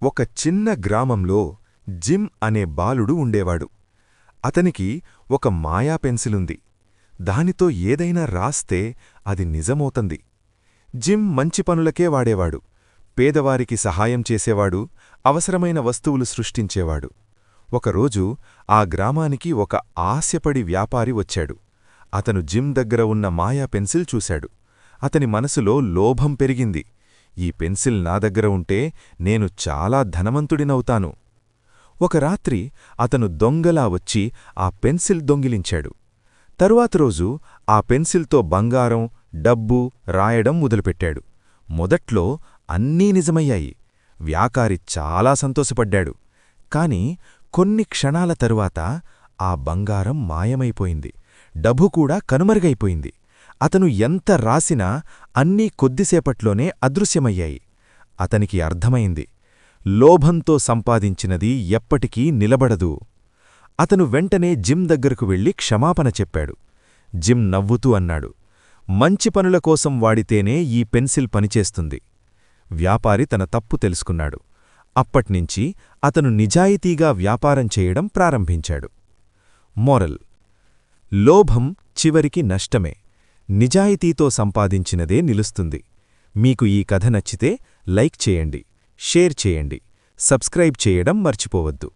ఒక చిన్న గ్రామంలో జిమ్ అనే బాలుడు ఉండేవాడు. అతనికి ఒక మాయా పెన్సిలుంది. దానితో ఏదైనా రాస్తే అది నిజమవుతంది. జిమ్ మంచి పనులకే వాడేవాడు. పేదవారికి సహాయం చేసేవాడు, అవసరమైన వస్తువులు సృష్టించేవాడు. ఒకరోజు ఆ గ్రామానికి ఒక ఆశపడి వ్యాపారి వచ్చాడు. అతను జిమ్ దగ్గర ఉన్న మాయా పెన్సిల్ చూశాడు. అతని మనసులో లోభం పెరిగింది. ఈ పెన్సిల్ నా దగ్గర ఉంటే నేను చాలా ధనవంతుడినవుతాను. ఒక రాత్రి అతను దొంగలా వచ్చి ఆ పెన్సిల్ దొంగిలించాడు. తరువాత రోజు ఆ పెన్సిల్తో బంగారం, డబ్బు రాయడం మొదలుపెట్టాడు. మొదట్లో అన్నీ నిజమయ్యాయి. వ్యాపారి చాలా సంతోషపడ్డాడు. కాని కొన్ని క్షణాల తరువాత ఆ బంగారం మాయమైపోయింది. డబ్బు కూడా కనుమరుగైపోయింది. అతను ఎంత రాసినా అన్నీ కొద్దిసేపట్లోనే అదృశ్యమయ్యాయి. అతనికి అర్థమైంది, లోభంతో సంపాదించినది ఎప్పటికీ నిలబడదు. అతను వెంటనే జిమ్ దగ్గరకు వెళ్లి క్షమాపణ చెప్పాడు. జిమ్ నవ్వుతూ అన్నాడు, మంచి పనుల కోసం వాడితేనే ఈ పెన్సిల్ పనిచేస్తుంది. వ్యాపారి తన తప్పు తెలుసుకున్నాడు. అప్పట్నించి అతను నిజాయితీగా వ్యాపారం చేయడం ప్రారంభించాడు. మోరల్: లోభం చివరికి నష్టమే. నిజాయితీతో సంపాదించినదే నిలుస్తుంది. మీకు ఈ కథ నచ్చితే లైక్ చేయండి, షేర్ చేయండి, సబ్స్క్రైబ్ చేయడం మర్చిపోవద్దు.